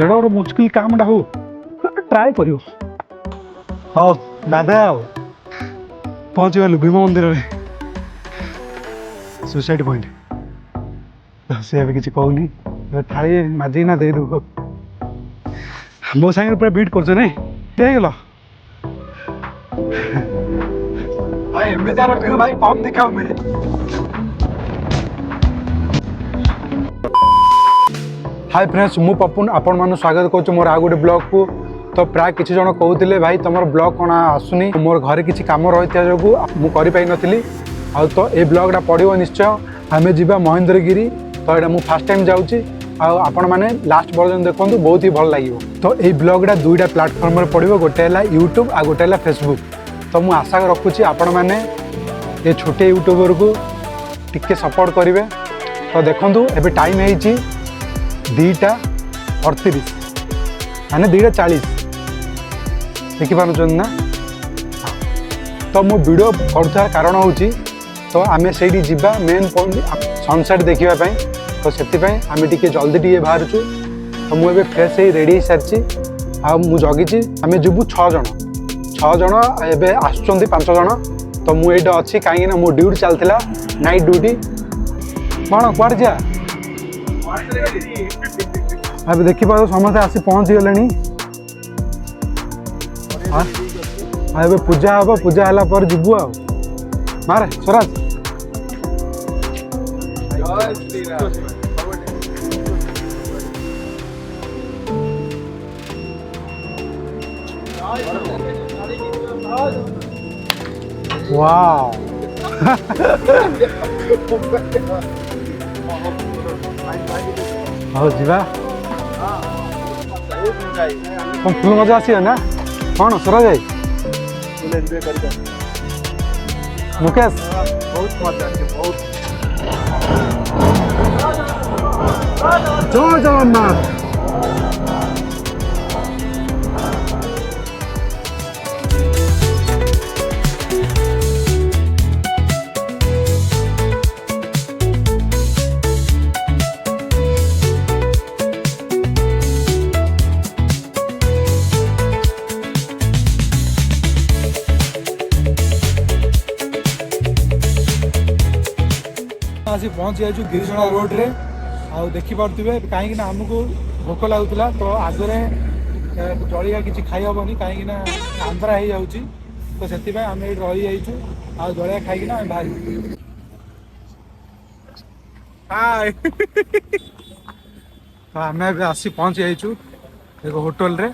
एड़ा मुश्किल काम हो ट्राए कर हाँ दादा पहुँच गलु भीम मंदिर में सुसाइड पॉइंट सी भी किसी कहूनी थाली माजिना दे दू मो सागर पूरा बीट कर गल भाई कम देखा हाय फ्रेंड्स मु पपुन आपण मान स्वागत करुँ मोर आउ गोटे ब्लॉग को तो प्राय किसी जन कहते भाई तुम ब्लॉग कौन आसुनी मोर घर किसी कम रही जो मुझे नी तो ये ब्लॉगटा पड़ो निश्चय आम जा महेंद्रगिरी तो यहाँ मुझे फास्ट टाइम जाऊँगी आपण मैंने लास्ट वर्जन देखो बहुत ही भल लगे तो ये ब्लॉगटा दुईटा प्लाटफर्म पड़ो गोटे है यूट्यूब आ गोटे है फेसबुक तो मुझे आशा रखुच्छी आपण मैंने ये छोटे यूट्यूबर को टिके सपोर्ट करेंगे तो देखूँ एबे टाइम है 2:38 माने 2:40 देखिपुन ना तो मो वीडियो कर कारण हूँ तो आम से जा मेन पॉइंट सनसेट देखापी तो से आम टे जल्दी टे बाहर तो मुझे फ्रेश हो रेडी सारी मुझे जगी आम जीवु 6 जन एवं आसुँच 5 जन तो मुझे अच्छी कहीं मो ड्यूटी चलता नाइट ड्यूटी कौन कुआड़ जा अब देखिए समस्त आसी पहुँची गले पूजा हम पूजा है पर जीवु आ मारे स्वराज वाओ हाँ जीवा कौन फुल मजा आसी ना कौन स्वराज भाई मुकेश बहुत मजा बहुत जय जगन्नाथ आसी पहुँच जाइए गिरिजणा रोड रे आ देखी पारे कहीं आमको भोक लगुला तो आगे जलिया किसी खाई हेनी कहीं आंध्रा हो जाऊँगी तो से आम ये रही जाइचु आ जलिया खाई बाहर तो आम आसी पहुँच जाइचु एक होटल रे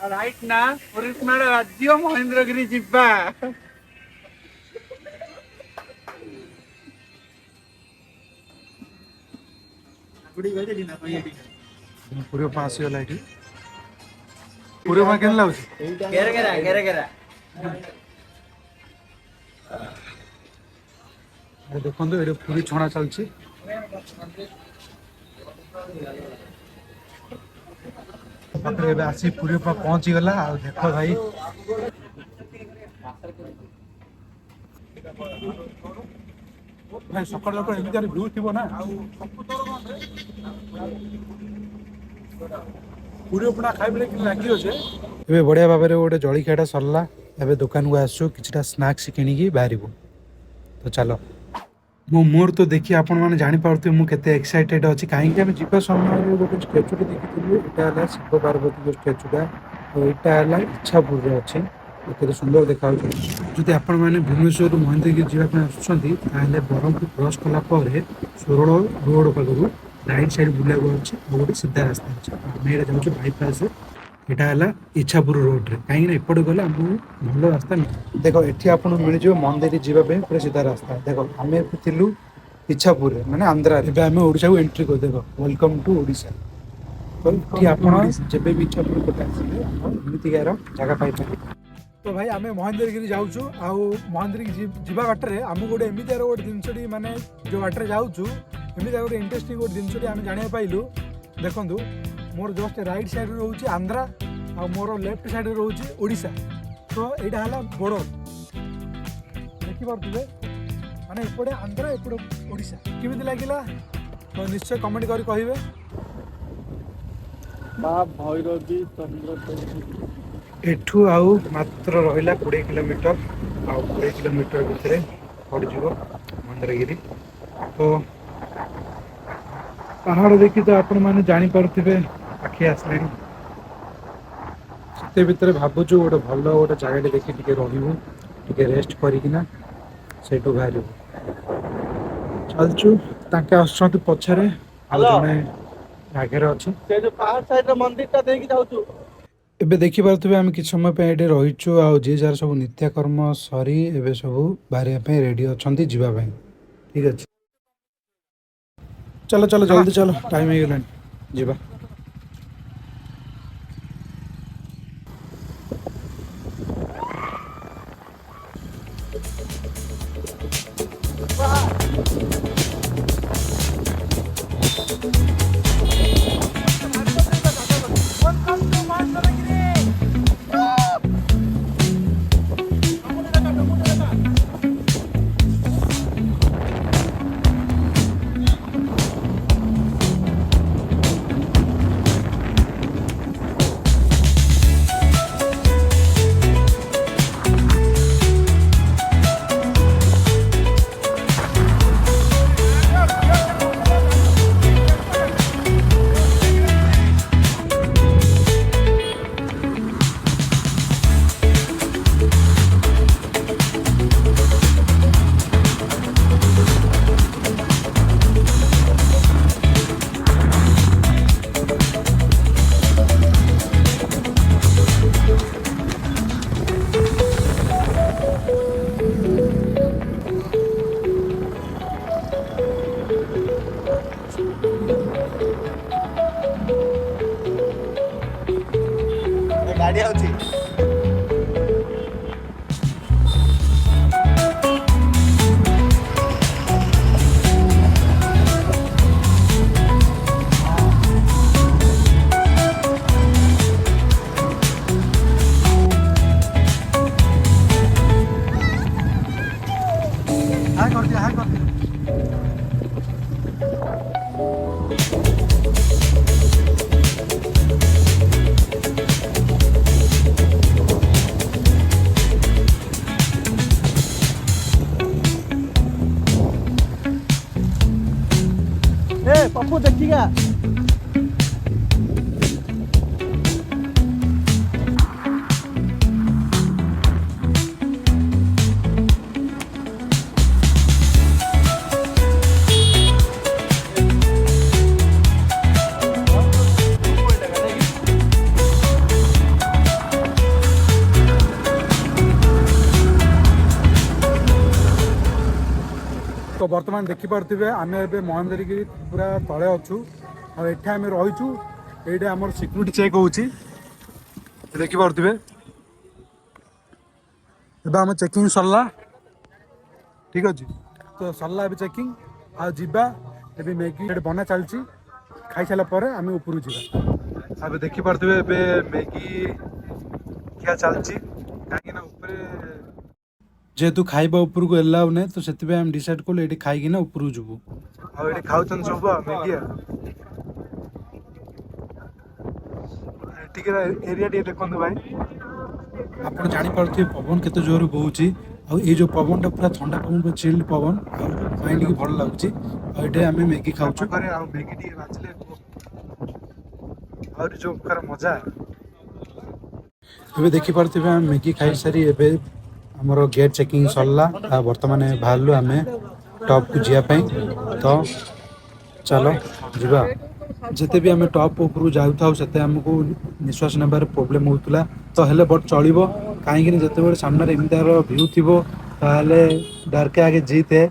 राइट ना राज्य महेंद्रगिरी जिबा पूरे पास गला पूरे में केन लाउछ घेरा देखो ये पूरी छणा चलछि आसी पूरी पहुंची गला देख भाई भाई सकाल एमती व्यू थी ना पूरी उपना खाई लगे ए बढ़िया भाव में गोटे जलिखियाटा सरला एवं दुकान को आसु किछटा स्नैक्स किनिकी बाहर तो चलो मो मोर तो देखिए आपण मैंने जापारे मुझे एक्साइटेड अच्छी कहीं जीवा समय गोटे स्टाचुटे देखी यहाँ शिव पार्वती स्टाचुटा और यहाँ इच्छापुर अच्छे केते सुंदर देखा जदि आपण मैंने भुवनेश्वर महेंद्रगिरी जावाई आसुँच ब्रह्मपुर क्रॉस कलापर सोरल रोड पाखु राइट साइड बुला अच्छे और गोटे सीधा रास्ता अच्छे आम यहाँ जाऊँ बाईपास यहाँ है इच्छापुर रोड रे कहीं एपटे गले आमको भल रास्ता देख ये आप मिल मंदिर जावाई पूरा सीधा रास्ता देख आम थिलु इच्छापुर माने आंध्रा आम ओडिशा को एंट्री कर देख वेलकम टू ओडिशा तो ये आप जब भी इच्छापुर कोटे आसमें जगह पाई तो भाई आम महेंद्रगिरी जाऊँ आउ महेंद्रगिरी जावा बाटर आमको गोटे एमतीार गोटे जिनसटी माने जो बाटर जाऊँ एमती गोटे इंटरेस्टिंग गोटे जिनसटी आम जाना पाइलु देखूँ मोर जस्ट राइट साइड रोचे आंध्रा आ मोर लेफ्ट साइड रोचे ओडिशा तो यहाँ है बॉर्डर देखिपे माने एपटे आंध्र एपटे ओडिशा केमी लगे तो निश्चय कमेंट कर कहे एठू आउ मात्र रहा 20 किलोमीटर आउ 20 किलोमीटर भितर पड़ज मंदरगिरी तो पहाड़ देखी तो आपण मैंने जापे आखि आसले से भितर भावुँ गोटे भल गोटे जगह देखी टे रू टे रेस्ट करना से बाहर चलचु ताके आसुँच पछरे जड़े आगे अच्छी एबे देखी पारे आम कि समय पे ये रहीचु आ जी जार सब नित्याकर्म सरी एबे सब बाहर रेडी अच्छा जावाई ठीक अच्छे चलो चलो जल्दी चलो टाइम हो गलानी जीवा गाड़ी आउची हाय कर दिया पप्पू देखिएगा तो बर्तमान देखिपे आम ए महेंद्रगिरी पूरा तले अच्छु आठे आम रहीचु ये आम सिक्यूरीटी चेक होची देखिपे आम चेकिंग सरला ठीक अच्छे तो सरला ए चेकिंग आ जीवा ए मैगी बना चलती खाई सारापर आम ऊपर जा अब देखिपे मैगी क्या चलती कहीं जेहेतु खाइबा ऊपर को एलाउ नहीं तो से आम डिसाइड कलु ये खाई ऊपर जीवु आए खाऊ सब मैगी एरिया टे देखते भाई आप जापे पवन केते जोर बोची ये जो पवन टा पूरा ठंडा पवन पूरा चिल्ड पवन माइंड की भल लगुच ये आम मैगी खाऊ मैगी बाजिले और जो प्रकार मजा ए देखिपे आम मैगी खाई सारी ए आमर गेट चेकिंग सरला बर्तमान बाहर आम टॉप को जावाई तो चलो जीवा जिते भी आम टॉप ऊपर जाऊँ से आमको निश्वास नेबार प्रोब्लेम होता तो हेल्ले बट चलो कहीं जिते सामने एमती भ्यू थी डार्के आगे जीते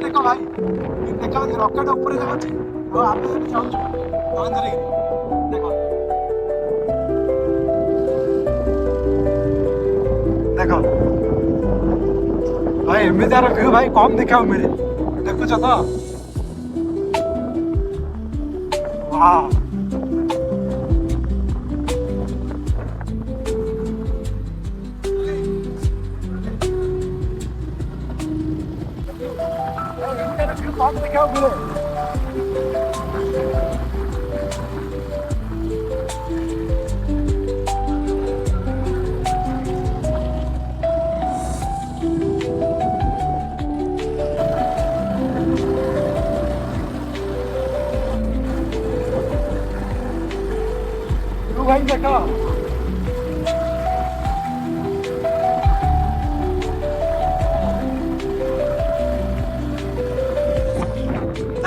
देखो भाई देखो रॉकेट ऊपर जाऊँगी आम देखो देखो भाई एमतार व्यू भाई कम देखा मिले देखुच तो वाह कम देखा मिले भाई देखो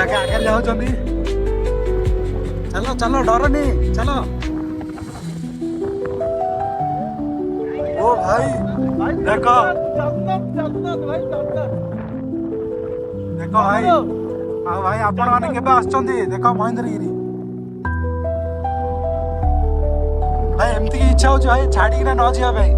आगे आगे जाओ जल्दी चलो चलो डरो नहीं चलो ओ भाई देखो देखो भाई हाँ भाई आपण माने केबे आछंती देखो महेंद्रगिरी भाई एमती की इच्छा हो भाई छाड़ी ना न जिया भाई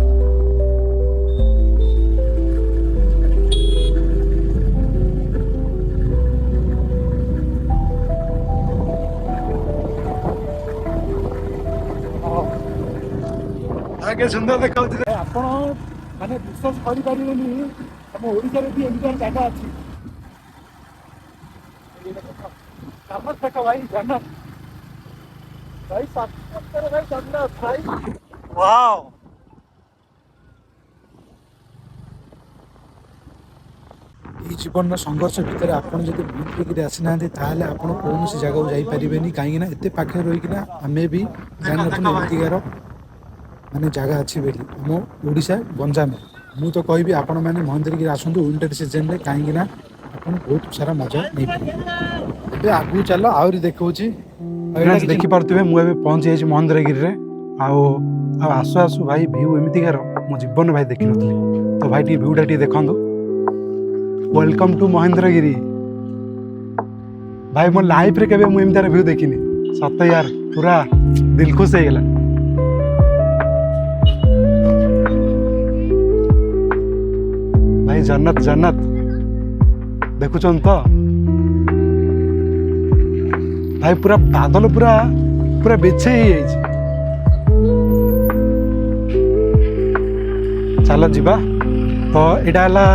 आगे सुंदर देखा आपण माने विश्वास करि परिबेनी हम ओडिसा रे भी एमती जगह अछि जन्नत देखो भाई जन्नत भाई साक्षात्कार भाई जन्नत भाई वाओ এই জীবনର ସଂଘର୍ଷ ଭିତରେ ଆପଣ ଯଦି ବୁଲିକିରି ଆସିନାହାନ୍ତି ତାହେଲେ ଆପଣ କୌଣସି ଜାଗାକୁ ଯାଇପାରିବେନି କାହିଁକିନା ଏତେ ପାଖରେ ରହିକିନା ଆମେ ବି ଜାଣିନଥିଲୁ ଏମିତିକାର ମାନେ ଜାଗା ଅଛି ବୋଲି ଆମ ଓଡ଼ିଶା ଗଞ୍ଜାମ ମୁଁ ତ କହିବି ଆପଣମାନେ ମହେନ୍ଦ୍ରଗିରି ଆସନ୍ତୁ ୱିଣ୍ଟର ସିଜନରେ କାହିଁକିନା ଆପଣ ବହୁତ ସାରା ମଜା ନେଇପାରିବେ ଏବେ ଆଗକୁ ଚାଲ ଆହୁରି ଦେଖାଉଛି ଦେଖିପାରୁଥିବେ ମୁଁ ଏବେ ପହଞ୍ଚି ଯାଇଛି ମହେନ୍ଦ୍ରଗିରିରେ ଆଉ ଆସୁ ଆସୁ ଭାଇ ଭିଉ ଏମିତିକାର ମୋ ଜୀବନ ଭାଇ ଦେଖିନଥିଲି ତ ଭାଇ ଟିକେ ଭିଉଟା ଟିକେ ଦେଖନ୍ତୁ वेलकम टू महेंद्रगिरी भाई मो लाइफ रे केबे मु एमतार व्यू देखिनी सत यार पूरा दिल खुश हो गला भाई जन्नत जन्नत देखुचन तो भाई पूरा बादल पूरा पूरा बिछे ही चलो जीवा तो एटा हला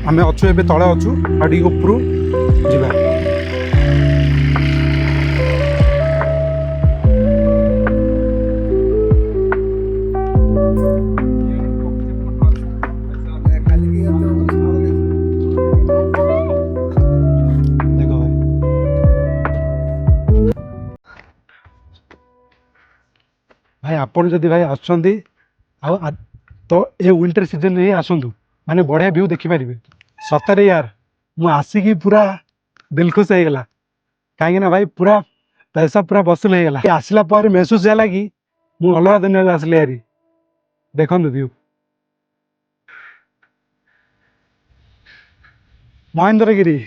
आमे अच्छु एबे तळे अच्छु आडी उपरु जिबा देखो भाई आपण जदी भाई आछंती आ तो ए विंटर सीजन रे आसंतु माने बढ़िया व्यू देखि पारिबे सतरे यार मु आसिकी पूरा दिल खुश हो गला कहीं ना भाई पूरा पैसा पूरा वसूल हो गला आसला पर महसूस होला कि मु अलग दुनिया आसले यारी देखंतु व्यू महेंद्रगिरी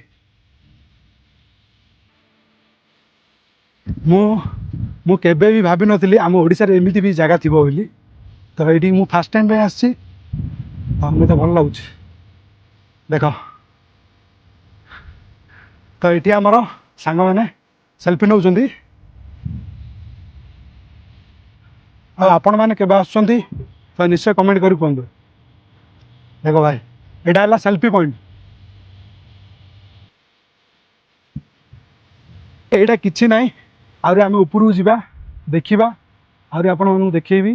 मु मु केबे भी भाबी नथिली आम ओडिसा रे एमिति भी जगह थिबो बोली तो एठी मु फर्स्ट टाइम पे आछि मु तो भल लागुछि देख तो ये आमर सांग मैंने सेल्फी नौ आपण मैंने केबे आसुचंती तो निश्चय कमेंट कर कहतु देखो भाई एटा है सेल्फी पॉइंट एटा किछि नाही आउरी आमे उपरु जिबा देखिबा आउरी आपण मानू देखेबी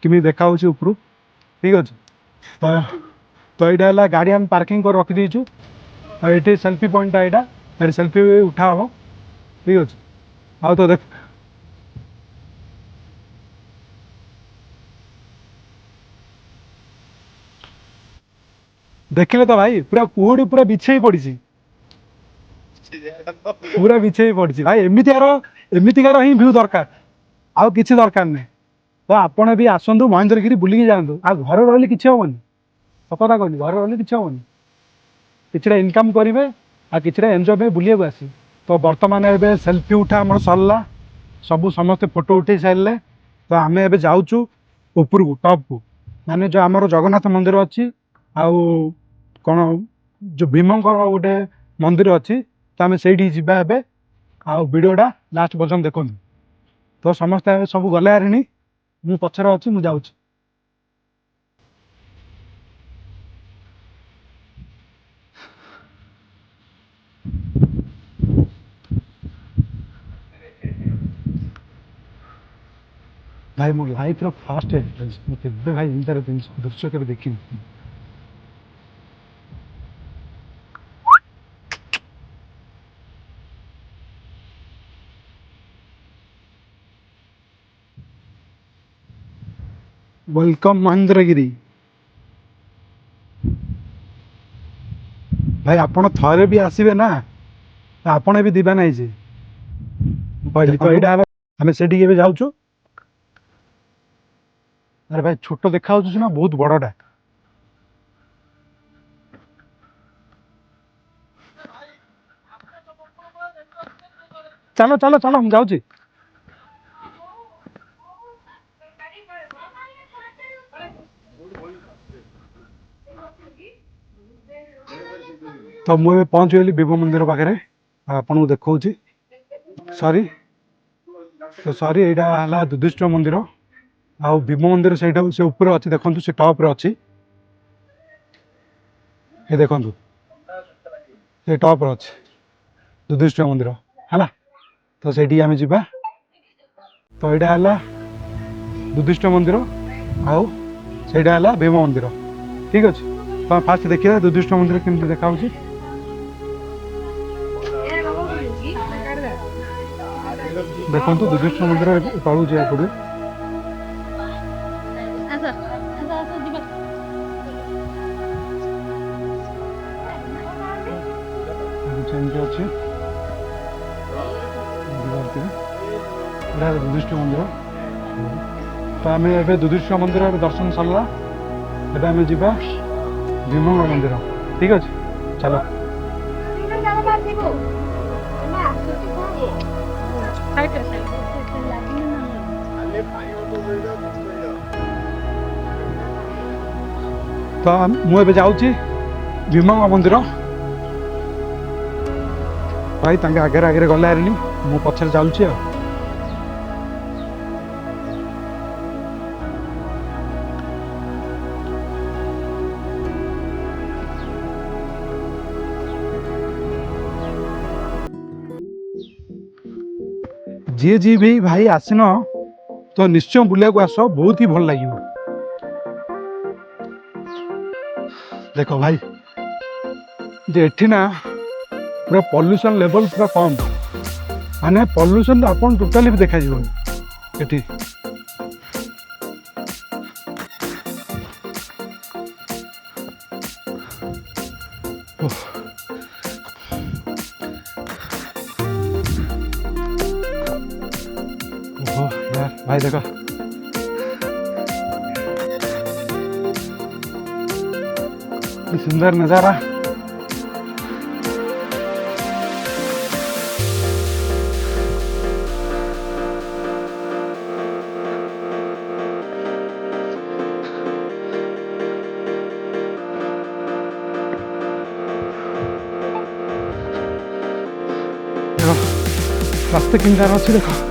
किमि देखा होछि उपरु ठीक अछि तो ये गाड़ी हम पार्किंग कर रखी दीचु ये सेल्फी पॉइंट यहाँ सेल्फी उठा हम ठीक अच्छे आ तो देख देखिले तो भाई पूरा कुहुड़ी पूरा बिछे पड़ी पूरा बिछे पड़ी भाई एमितिकार ही व्यू दरकार आउ किसी दरकार नहीं तो आपण भी आसतु महेंद्रगिरी बुलिकी जातु आ घर रही कि हेनी सतता कहनी घर रही कि हेनी किसी इनकम करेंगे आ कि एंजॉय बुलिया आस तो बर्तमान एवं सेल्फी उठा आम सरला सबू समस्ते फोटो उठे सारे तो आम ए जाऊँ ऊपर को टॉप को माने जो आमर जगन्नाथ मंदिर अच्छी आउ कौन जो भीमंकर गोटे मंदिर अच्छी तो आम से जावा ए आउ वीडियोटा लास्ट पर्यटन देखो तो समस्ते सब गले आरे मु पछरे अच्छी मु जाऊँ भाई मो लाइफ फास्ट मुझे भाई इंटर दृश्य के देखी वेलकम महेंद्रगिरी भाई आपण थरे भी आसबे ना आपण भी दिबा नहीं जे कहली तो एटा हमें से जाऊँ अरे भाई छोट देखा ना बहुत बड़टा चलो चलो चलो हम जाऊँ तो मुझे पहुँच गली विभु मंदिर पाखे आपन को देखा सॉरी तो सॉरी यहाँ युधिष्ठिर मंदिर आउ भीम मंदिर से ऊपर अच्छी देखो से टॉप रे अच्छी ये देखो से टॉप रे अच्छी युधिष्ठिर मंदिर है तो से आम जा तो यहाँ है युधिष्ठिर मंदिर आउ से भीम मंदिर ठीक अच्छे तो फास्ट देखिए युधिष्ठिर मंदिर केमती देखा देखो युधिष्ठिर मंदिर तलू जा पड़े अच्छे युधिष्ठिर मंदिर तो आम ए युधिष्ठिर मंदिर दर्शन सरला एम जा भीम मंदिर ठीक अच्छे चलो तो मुझे जाऊँ भीम मंदिर भाई आगे आगे गले आरे मु पछे जाऊँ जी जी भी भाई आसन तो निश्चय बुलिया को आस बहुत ही भल लगे देखो भाई जे एठी ना पूरा पॉल्यूशन लेवल पूरा कम माने पॉल्यूशन अपन टोटाली भी देखा जीवन एठी यार भाई देखो सुंदर नजारा रास्ता किन जाना अच्छी देखो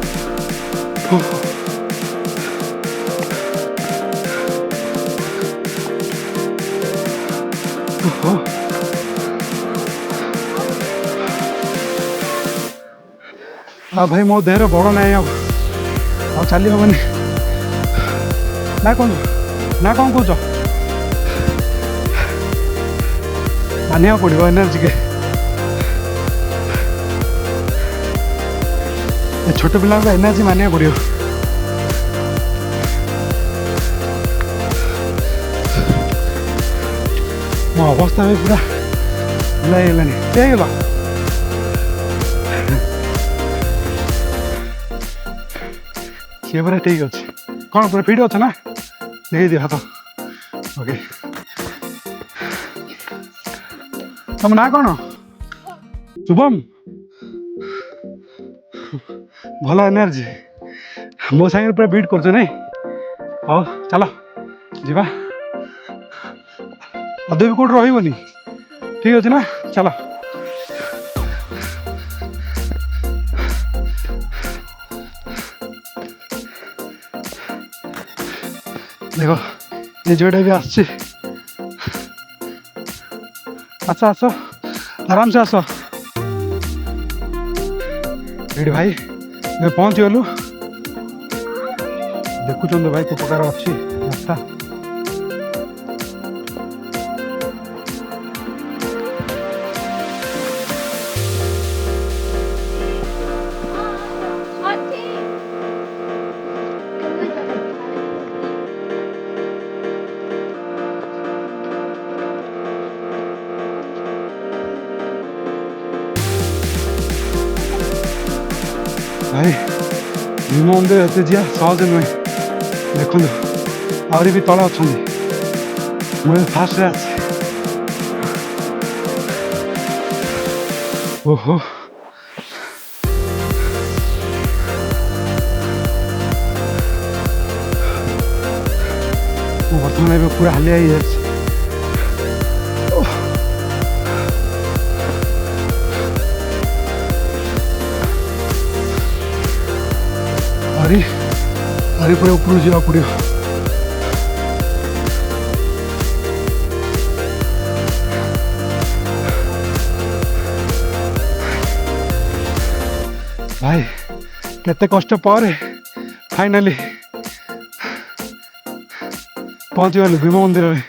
हाँ भाई मो देह बड़ ना आ चली हेनी ना कौन कौच मानिया पड़ो एनर्जी के छोट पिला एनर्जी मानिया पड़ो मो अवस्था भी पूरा हिलागला सी पूरा ठीक अच्छे कौन पूरा फिट अच्छे ना देख दियो हाथ ओके तुम ना कौन शुभम भल एनर्जी मो सागर पूरा बीट कर चलो जीवा अदे भी कोड रही ठीक अच्छे ना चलो देखो ये जोड़े भी आस अच्छा आस आराम से आस ये भाई मैं पहुँच गलु देखुं भाई को प्रकार अच्छी रास्ता भाई भीम मंदिर एत जा सहज नुहे देखो आहरी भी तले अच्छा मुझे फास्ट ओहो बर्तमान पूरा हालिया ही जाए अरे अरे पूरा ऊपर जावा पड़ो भाई केते कष्ट पर फाइनाली पहुंची गलु भीम मंदिर में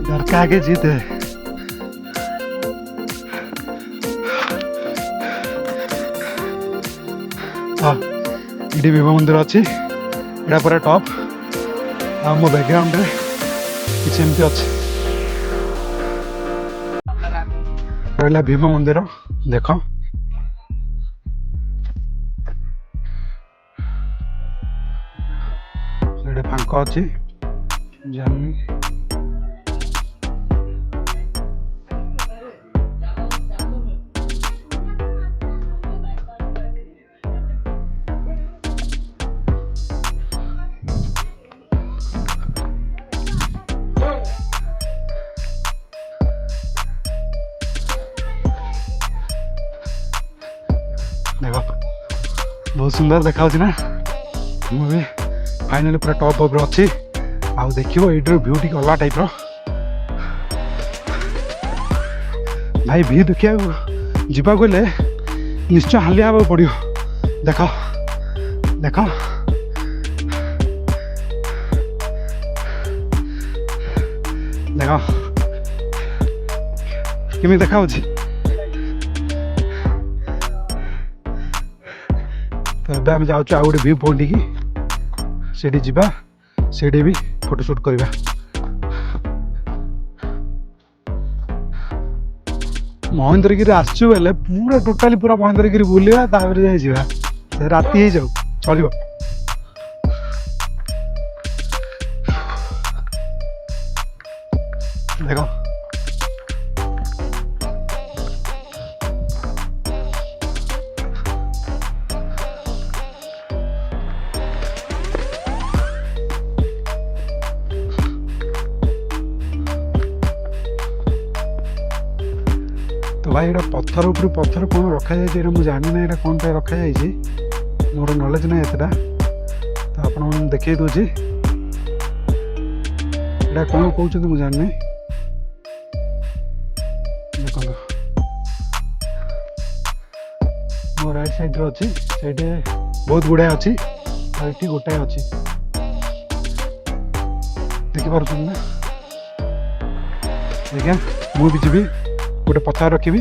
डर के आगे जीत है ये भीम मंदिर अच्छी यहाँ पूरा टॉप आ मो बैकग्राउंड रे किसी एमती अच्छे रहा भीम मंदिर देख फांक अच्छी जानी देख बहुत सुंदर देखा ना मुझे फाइनाली पूरा टॉप अप अच्छी आउ देखो ये व्यू टी अलग टाइप भाई भी देखिए जावा गले निश्चय हालिया हाँ पड़ो देख देख देख केमी देखा तो ଏବେ ଆମେ ଯାଉଛୁ ଆଉ ଗୋଟେ ଭ୍ୟୁ ପଏଣ୍ଟ କି ସେଠି ଯିବା ସେଠି ବି ଫଟୋ ସୁଟ୍ କରିବା ମହେନ୍ଦ୍ରଗିରି ଆସିଛୁ ବେଲେ ପୁରା ଟୋଟାଲି ପୁରା ମହେନ୍ଦ୍ରଗିରି ବୁଲିବା ତାପରେ ଯାଇ ଯିବା ସେ ରାତି ହେଇଯାଉ ଚଳିବ ଦେଖ तो भाई ये पत्थर ऊपर पत्थर कौन रखा जाए मुझे जानी ना ये कौन पे रखा जाए मोर नॉलेज ना एतटा तो आप देखे दूसरी ये कौन कौन मुझे जानी देखो मो राइट साइड रे अच्छी साइड बहुत गुड़ाए अच्छी और ये गोटाए अच्छी देखिपार ना देखिए मुझे भी गोटे पत्थर रखी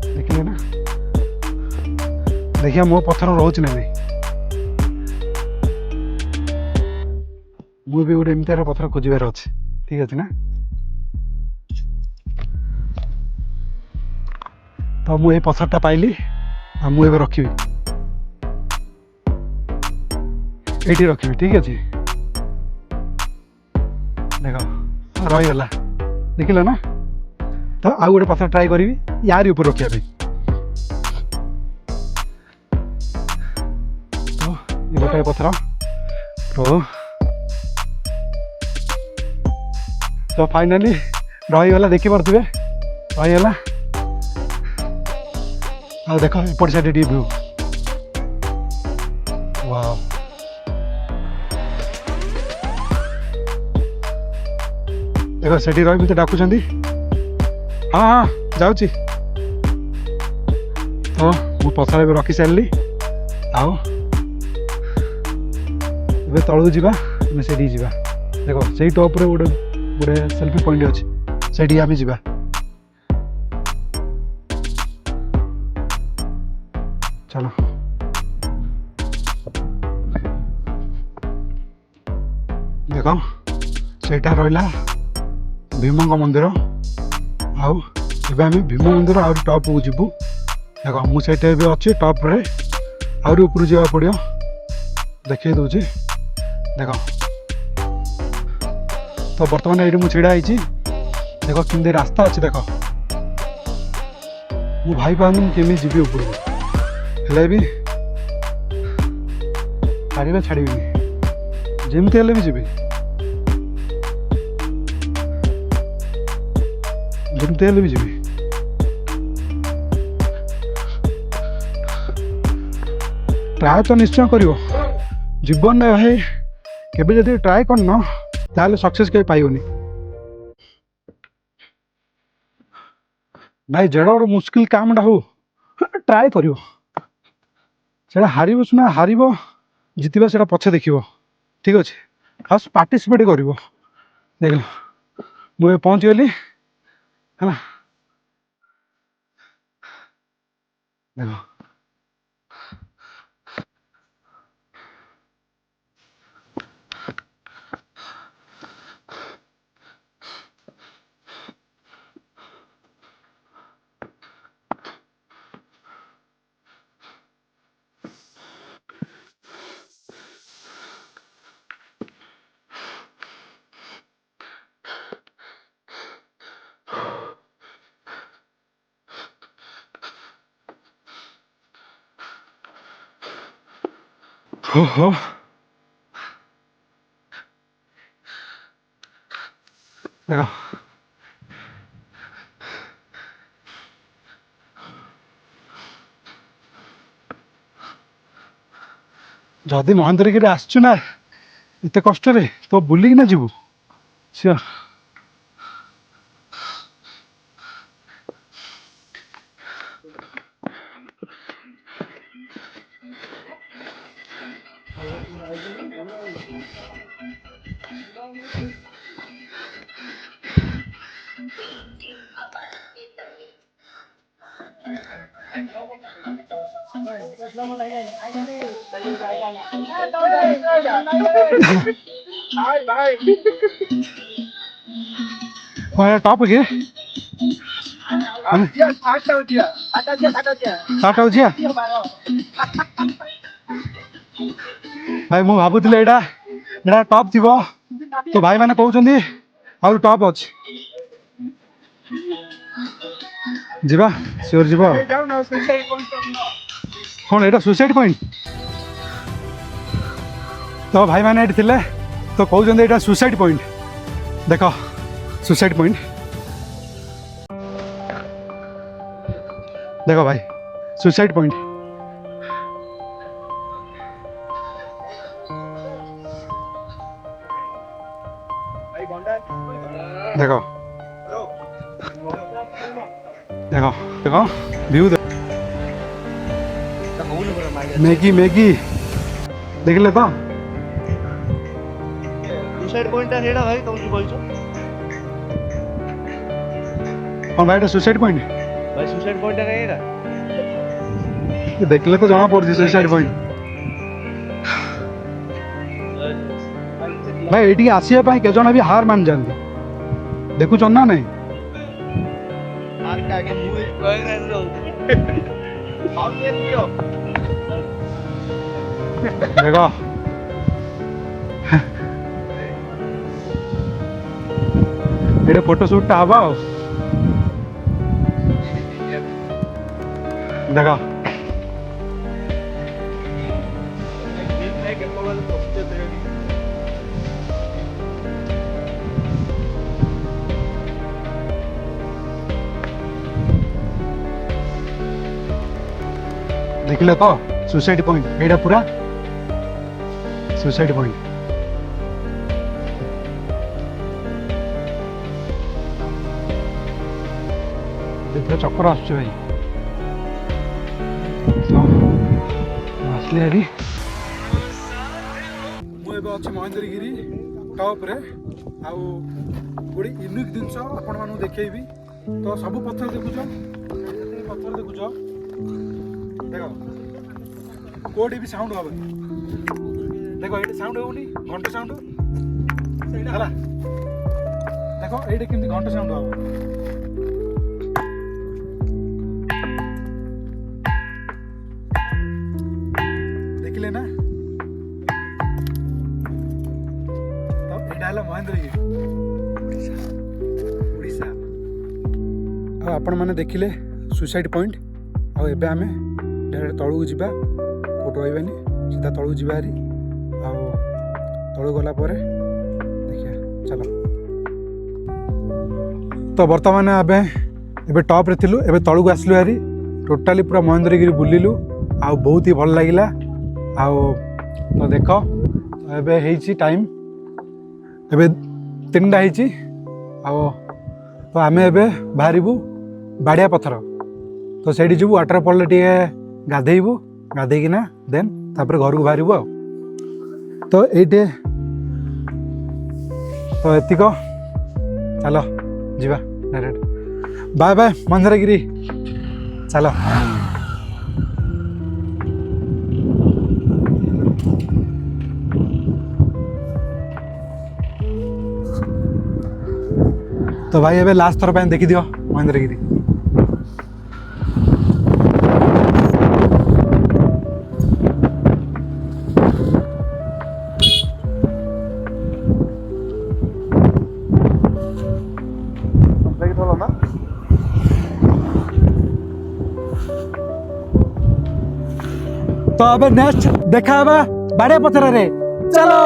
देखिए ना देखिए मो पत्थर रोच ना नहीं मुझे गोटे एमती पत्थर खोजार अच्छे ठीक अच्छे ना तो मुझे पत्थरटा पाइली आ मुझे रखी ये रखी ठीक अच्छे देख रहीगला देखिल ना तो आउ गोटे पथर ट्राए करी यार ऊपर रखा तो ये गोटे पथर तो फाइनाली रहीगला देखिपे रहीगला आ देख एपट साइड व्यू वाओ देख से रही मत डाकुं हाँ हाँ जाऊँगी तो मु पथर भी रखी सारे आउ तलू जा से जा देख से टॉप रे गोटे गोटे सेल्फी पॉइंट अच्छे से आम जा चलो देख सेटा रहा भीम मंदिर आउ आम भीम मंदिर आ टॉप को जीवु देख मुझे भी अच्छी टॉप रे आहरी ऊपर जावा पड़ो देखिए दूसरी देख तो बर्तमान ये मुझे छिड़ा देख कि रास्ता अच्छे देख मु भाई पानी केमी जीवी ऊपर हेले भी छाड़े छाड़ी जमती हेल्ले भी जीवी जमती हेल्ले भी जीवी ट्राए तो निश्चय कर जीवन में भाई केबे जदि ट्राए करन ताले सक्सेस के पाइबनी भाई जेड़ा गोटे मुस्किल कामटा हो ट्राए कर हार सुना हार जितवा से पछे देख ठीक अच्छे फास्ट पार्टिसिपेट कर देख मुझे पहुँच गली है देख हो देख जदि महेंद्रगिरी आसचु ना एत कष्ट तो बुलिकी ना जीवु सियोर टॉप के भाई मु भावुली यहाँ टॉप थी तो भाई मैंने कहते आउ टॉप अच्छे जीवा सियोर जीवा कौन यहाँ सुसाइड पॉइंट तो भाई मैंने ये थे तो कहते यहाँ सुसाइड पॉइंट देख सुसाइड पॉइंट देख भाई सुसाइड पॉइंट देखो देखो देखो व्यू मैगी मैगी देख ले तो सुसाइड पॉइंट है भाई तुम की बोलছো कौन भाई सुसाइड पॉइंट भाई सुसाइड पॉइंट है देख ले तो जाना पड़ सुसाइड पॉइंट भाई ये आसपा के जन भी हार मान जाते देखुच ना नहीं देखो ଏଇଟା ଫଟୋ ସୁଟ୍ଟା ହବ ଆଉ ଦେଖ ଦେଖିଲେ ତ ସୁସାଇଡ୍ ପଏଣ୍ଟ ଏଇଟା ପୁରା ସୁସାଇଡ୍ ପଏଣ୍ଟ ପୁରା ଚକ୍ର ଆସୁଛି ଭାଇ ଆସିଲି ହେରି ମୁଁ ଏବେ ଅଛି ମହେନ୍ଦ୍ରଗିରି ଟପ୍ରେ ଆଉ ଗୋଟେ ୟୁନିକ୍ ଜିନିଷ ଆପଣମାନଙ୍କୁ ଦେଖେଇବି ତ ସବୁ ପଥର ଦେଖୁଛ ପଥର ଦେଖୁଛ ଦେଖ କୋଉଠି ବି ସାଉଣ୍ଡ ହବନି ଦେଖ ଏଇଠି ସାଉଣ୍ଡ ହଉନି ଘଣ୍ଟ ସାଉଣ୍ଡ ସେଇଟା ହେଲା ଦେଖ ଏଇଠି କେମିତି ଘଣ୍ଟ ସାଉଣ୍ଡ ହବ ଦେଖିଲେ ନା ତ ଏଇଟା ହେଲା ମହେନ୍ଦ୍ରଗିରି ଓଡ଼ିଶା ଆଉ ଆପଣମାନେ ଦେଖିଲେ ସୁସାଇଡ୍ ପଏଣ୍ଟ ଆଉ ଏବେ ଆମେ ଡାଇରେକ୍ଟ ତଳକୁ ଯିବା କୋଉଠି ରହିବାନି ସିଧା ତଳକୁ ଯିବା ହାରି ଆଉ ତଳକୁ ଗଲା ପରେ ଦେଖିବା ଚାଲ ତ ବର୍ତ୍ତମାନ ଏବେ ଟପ୍ରେ ଥିଲୁ ଏବେ ତଳକୁ ଆସିଲୁ ହାରି ଟୋଟାଲି ପୁରା ମହେନ୍ଦ୍ରଗିରି ବୁଲିଲୁ ଆଉ ବହୁତ ହି ଭଲ ଲାଗିଲା ଆଉ ତ ଦେଖ ଏବେ ହେଇଛି ଟାଇମ୍ ଏବେ 3ଟା ହେଇଛି ଆଉ ତ ଆମେ ଏବେ ବାହାରିବୁ ବାଡ଼ିଆ ପଥର ତ ସେଇଠି ଯିବୁ ୱାଟରଫଲରେ ଟିକେ ଗାଧେଇବୁ ଗାଧେଇକିନା ଦେନ୍ ତାପରେ ଘରକୁ ବାହାରିବୁ ଆଉ ତ ଏଇଠି ତ ଏତିକ ଚାଲ ଯିବା ଡାଇରେକ୍ଟ ବାଏ ବାଏ ମହେନ୍ଦ୍ରଗିରି ଚାଲ ତ ଭାଇ ଏବେ ଲାଷ୍ଟ ଥର ପାଇଁ ଦେଖିଦିଅ ମହେନ୍ଦ୍ରଗିରି तो अब नेक्स्ट देखा बाड़े पथर रे चलो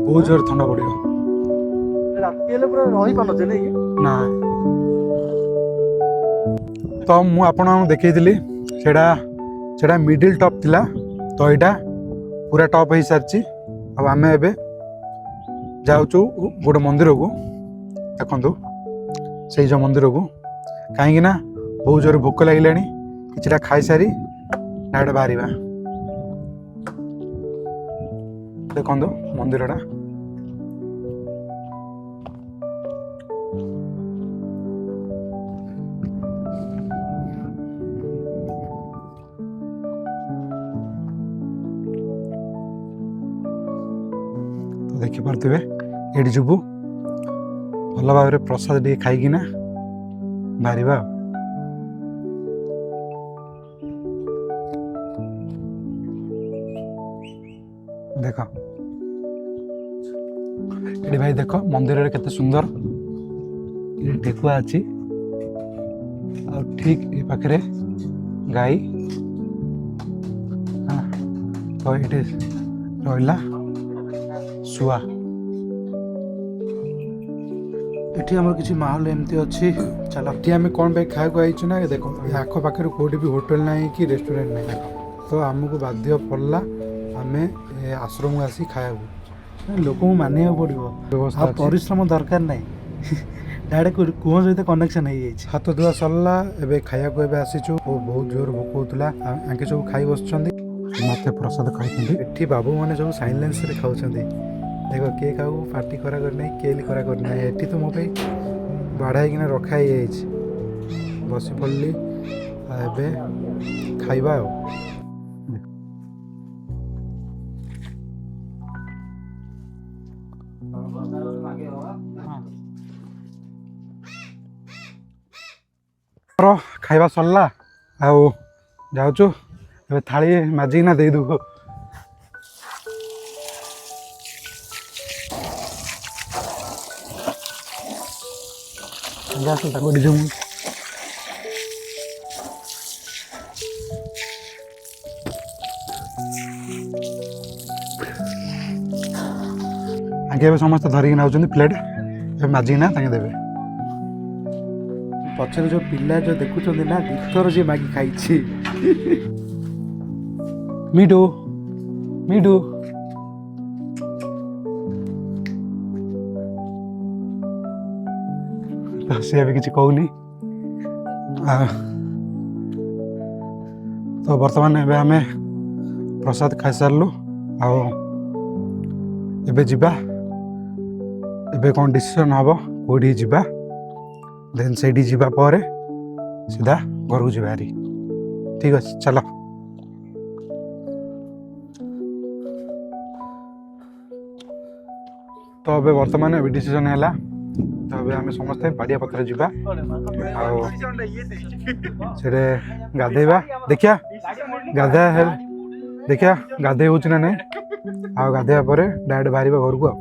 बहुत जोर ठंडा पड़ेगा ना तो मु आपन देखी सेटा मिडिल टॉप थिला तो यहाँ पूरा टॉप हो सारी अब आम ए जाऊँ गोटे मंदिर को देखु से जो मंदिर को कहीं बहुत जोर भोक लगे कि खाई सारी डायरेक्ट बाहर देखो मंदिरटा देखिपे ये जीवु भल भाव प्रसाद टे खाईकिना बाहर देख ये भाई देख मंदिर केते सुंदर ढेकुआ अच्छी ठीक ये पाखे गाई तो ये रहा शुआ एठी हमर किसी माहौल एमती अच्छी चल एठी आम कौन पे खाया आईचु ना देखो आख पाखे कौटी भी होटल ना कि रेस्टोरेंट ना तो आमको बाध्य पड़ला आम आश्रम आसी खाया लोक मानिया पड़ो परिश्रम दरकार ना डायरेक्ट कुह सहित कनेक्शन हो हाथ धुआ सरला एवं खाया को आसीचु बहुत जोर भोक होता आंके सब खाई बस मत प्रसाद खाई बाबू मैंने सब साइलेंस रे खाऊँ देख किए क्या पार्टी करा करना केली करा करना ये तो मो बाढ़ाईकिना रखाई बसी पड़ली खाइबा खाଇବା सरला आउ जाऊचु ए थाली माजिना दे दु गैस ताको दिजु आगे समस्त धरिक नाउछन प्लेट माजिना ताके देबे पछरे जो पिला जो देखुଛନ୍ତି ना दिथर जे मागी खाइछि मिठू मिठू तो सी भी किसी कहूनी तो बर्तमान एबे हमें प्रसाद खाई सारू आबे जीवा एबे कौन डिसीजन हम कौटी जीवा देन से जीवा पर सीधा घर को जीवा ठीक अच्छे चलो तो अबे वर्तमान अभी डिसीजन है तो अबे आम समस्ते बाड़िया पत्र जीवा से गाधेबा देखिया गाधा देखिया गाधे हो ना नहीं आ गाधेबा पर डायरेक्ट बाहर घर को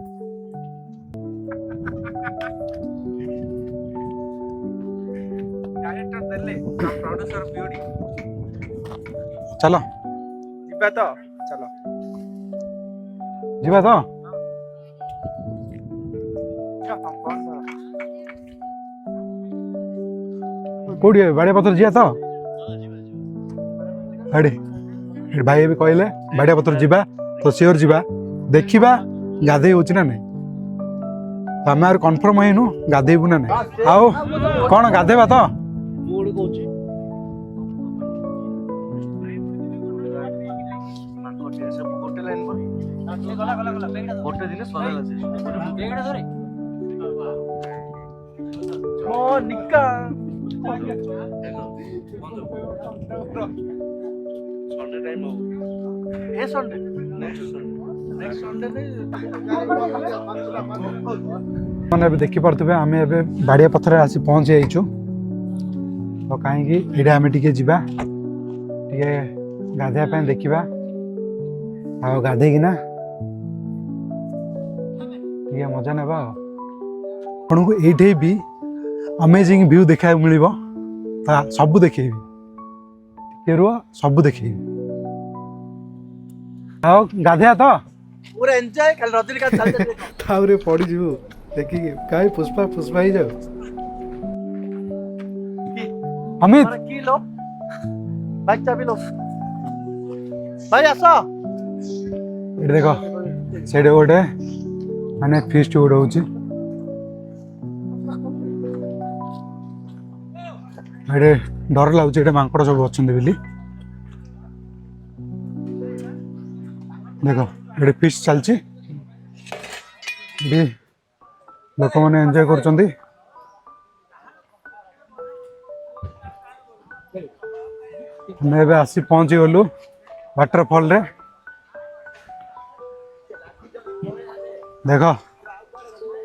चलो जीवा तो चलो जीवा तो कौटी बाड़िया पत्र जीवा तो अरे भाई भी कहले बाड़िया पत्र जीवा तो सियोर जीवा देखा गाधे हो ना नहीं तो आम कन्फर्म होइनु गाधेबू ना नहीं आओ कौन गाधेबा तो निका संडे टाइम हो ए संडे नेक्स्ट संडे मैंने देखी पारे आम ए बाड़िया पथर आसी पहुँच जाइचु तो कहीं ये आम टे जा गाधेपा देखा आ गाधेकिना मजा ना आपन को ये भी अमेजिंग व्यू देखा मिल सब देखेबी रुआ सब देखेबी आओ गाधेया तो पूरा एंजॉय कल रजनीकांत चलते तावरे पड़ी जीवो देखी काई पुष्पा पुष्पा ही जाओ अमित की लो बाइक चाबी लो भाई आसो ये देखो सेडे गोटे माने फीस्ट गोटे होची ये डर लगुच ये मांकड़ सब अच्छा बोली देख ये फीस्ट चलती लोक मैंने एंजॉय कर आसी पहुंची गलु वाटरफॉल रे देख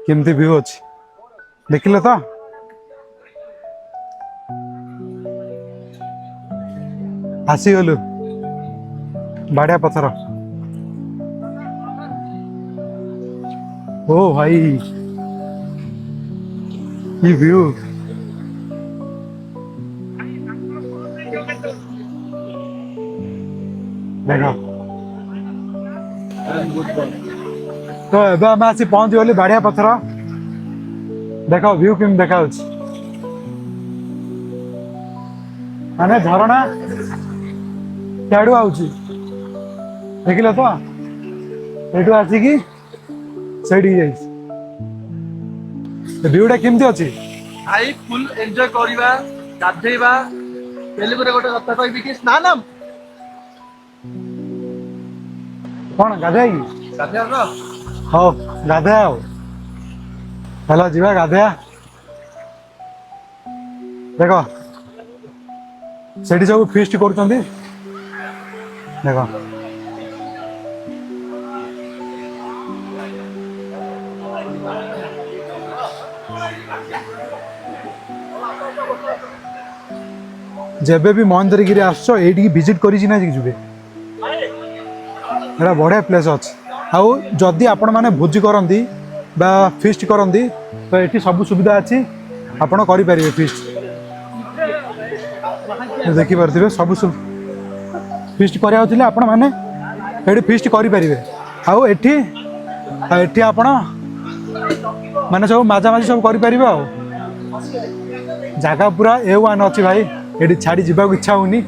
केमती व्यू अच्छी देखिल तो आसीगलु बाड़िया पथर ओ भाई ये व्यू देखो तो एबे हम आसी पहुंच गली बाड़िया पथर देखो व्यू केम देखा माने झरणा क्या आउची देखिल तो ये आसिकी व्यूटा केमती अच्छी भाई फुल एंजॉय करिबा गाधेबा तेलुगु रे गोटे कथा कहबी कि स्नानम कौन गाधे गाधेया तो हाँ गाधे चलो जीवा गाधेया देख से सब फिस्ट कर देख जेबे भी महेंद्रगिरी आसछ एठी विजिट करी ना जिबे एटा बढ़िया प्लेस अच्छे आउ जदि आपण माने भोजी करंदी बा फिस्ट करंदी तो एठी सब सुविधा अच्छी आपण करि परिबे फिस्ट देखि पारथिबे सब फिस्ट करिया होतिले आपण माने एठी फिस्ट करि परिबे आउ एठी एठी आपण माने सब माजा माजी सब करि परिबे आउ जगह पूरा ए1 अच्छी भाई एठी छाड़ी जीवा को इच्छा होनी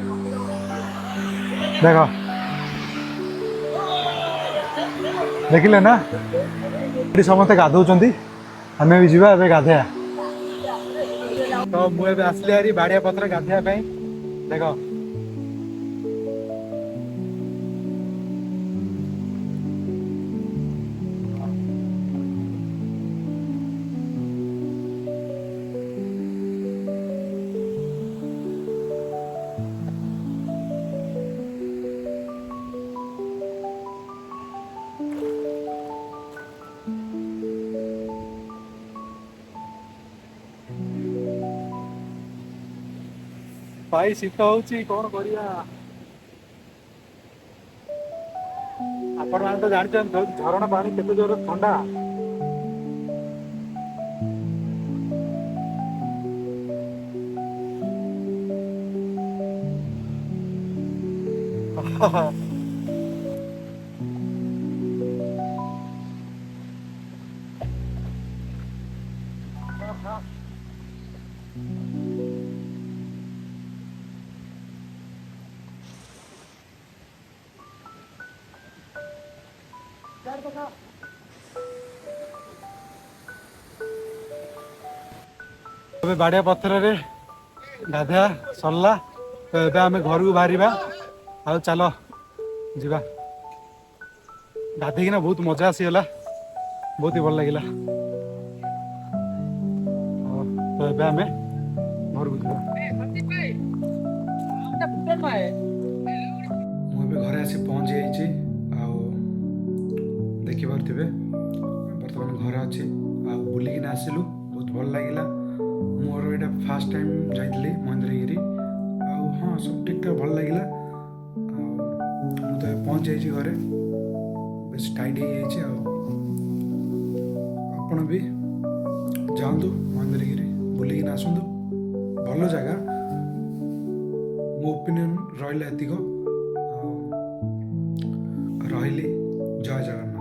देख देखिले ना ये समस्त गाधौंती आम भी जा गाधेया तो मुझे आसली हारी बाड़िया पत्र गाधेया देख भाई शीत होची कौन करिया आपण मान तो जानछन झरणा पानी केते जोर ठंडा बाड़िया पथर रे गाधेया सरला तो ए आम घर को बाहर आ चलो जीवा गाधेकिना बहुत मजा आसीगला बहुत ही भल लगे तो ए आम घर को जीवा मुझे घरे आसी पहुँची जाइए देखी पारे बर्तमान घर अच्छे बुलिकिन आसिलु बहुत भल लगे मोर यहाँ फास्ट टाइम जाइली महेंद्रगिरी हाँ सब ठीक ठाक भल लगे मुझे पहुँच जाइए घरे बेस टाइट हो आपण भी जातु महेंद्रगिरी बुलिकिन आसतु भल जगह मो ओपिनियन रहा एतिक रही जय जगन्नाथ।